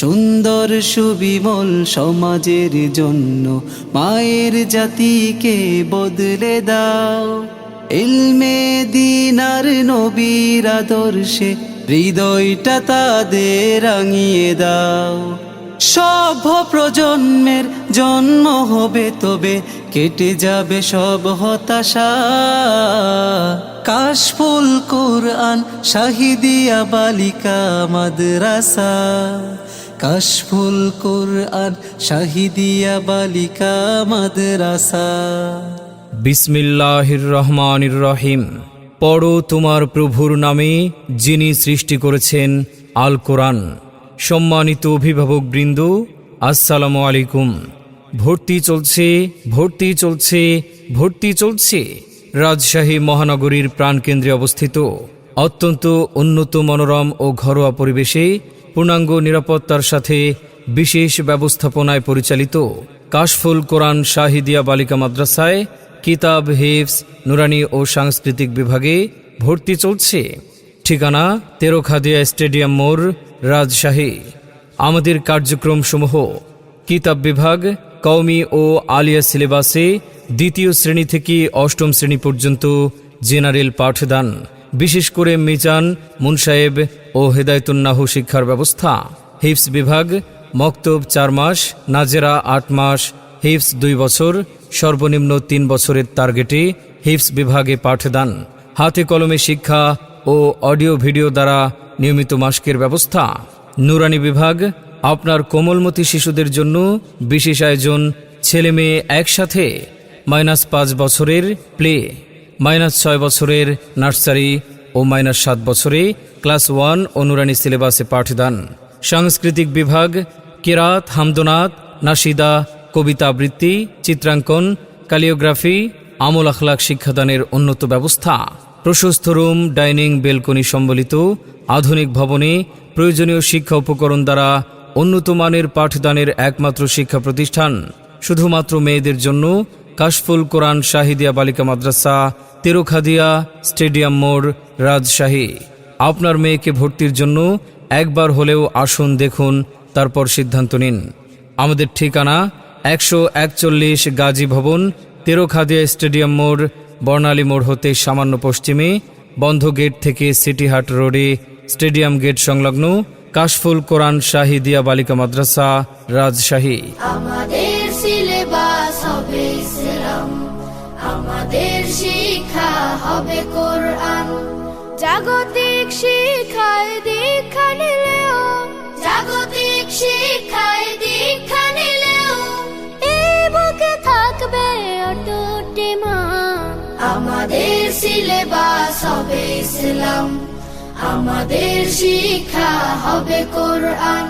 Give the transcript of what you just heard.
সুন্দর সুবিমল সমাজের জন্য মায়ের জাতিকে বদলে দাও। ইলমে দ্বীন আর নবীর আদর্শে হৃদয়টা তাদের রাঙিয়ে দাও। সভ্য প্রজন্মের জন্ম হবে তবে কেটে যাবে সব হতাশা। কাশফুল কুরআন শাহিদিয়া বালিকা মাদ্রাসা, কাশফুল কুরআন শাহিদিয়া বালিকা মাদ্রাসা। বিসমিল্লাহির রহমানির রহিম। পড়ো তোমার প্রভুর নামে যিনি সৃষ্টি করেছেন আল কোরআন। সম্মানিত অভিভাবকবৃন্দ, আসসালামু আলাইকুম। ভর্তি চলছে, ভর্তি চলছে, ভর্তি চলছে। রাজশাহী মহানগরীর প্রাণকেন্দ্রে অবস্থিত অত্যন্ত উন্নত মনোরম ও ঘরোয়া পরিবেশে পূর্ণাঙ্গ নিরাপত্তার সাথে বিশেষ ব্যবস্থাপনায় পরিচালিত কাশফুল কোরআন শাহিদিয়া বালিকা মাদ্রাসায় কিতাব, হিফজ, নুরানি ও সাংস্কৃতিক বিভাগে ভর্তি চলছে। ঠিকানা তেরোখাদিয়া স্টেডিয়াম মোড়, রাজশাহী। আমাদের কার্যক্রমসমূহ: কিতাব বিভাগ কওমি ও আলিয়া সিলেবাসে দ্বিতীয় শ্রেণী থেকে অষ্টম শ্রেণী পর্যন্ত জেনারেল পাঠদান, বিশেষ করে মিজান, মুনসায়েব ও হেদায়েতুন্নাহু শিক্ষার ব্যবস্থা। হিফজ বিভাগ মক্তব 4 মাস, নাজেরা 8 মাস, হিফজ 2 বছর, সর্বনিম্ন 3 বছরের টার্গেটে হিফজ বিভাগে পাঠদান। হাতে কলমে শিক্ষা ও অডিও ভিডিও দ্বারা নিয়মিত মাস্কের ব্যবস্থা। নুরানি বিভাগ আপনার কোমলমতি শিশুদের জন্য বিশেষ আয়োজন। ছেলে মেয়ে একসাথে -5 বছরের প্লে, -6 বছরের নার্সারি ও -7 বছরে ক্লাস 1 ও নুরানি সিলেবাসে পাঠদান। সাংস্কৃতিক বিভাগ কিরাত, হামদনাত, নাশিদা, কবিতা আবৃত্তি, চিত্রাঙ্কন, ক্যালিওগ্রাফি, আমল আখলাক শিক্ষাদানের উন্নত ব্যবস্থা। প্রশস্ত রুম, ডাইনিং, বেলকনি সম্বলিত আধুনিক ভবনে প্রয়োজনীয় শিক্ষা উপকরণ দ্বারা উন্নত মানের পাঠদানের একমাত্র শিক্ষা প্রতিষ্ঠান। শুধুমাত্র মেয়েদের জন্য কাশফুল কোরআন শাহিদিয়া বালিকা মাদ্রাসা, তেরোখাদিয়া স্টেডিয়াম মোড়, রাজশাহী। আপনার মেয়েকে ভর্তির জন্য একবার হলেও আসুন, দেখুন, তারপর সিদ্ধান্ত নিন। আমাদের ঠিকানা 141 গাজী ভবন, তেরোখাদিয়া স্টেডিয়াম মোড়, বর্ণালী মোড় হতে সামান্য পশ্চিমে, বন্ধ গেট থেকে সিটি হাট রোডে স্টেডিয়াম গেট সংলগ্ন, কাশফুল কোরআন শাহিদিয়া বালিকা মাদ্রাসা, রাজশাহী। আমাদের সিলেবাস হবে ইসলাম, আমাদের শিক্ষা হবে কোরআন। জাগতিক শিক্ষায় দীক্ষা নিলেও, জাগতিক শিক্ষায় দীক্ষা নিলেও এই বুকে থাকবে অটুট ঈমান। আমাদের সিলেবাস হবে ইসলাম, আমাদের শিক্ষা হবে কোরআন।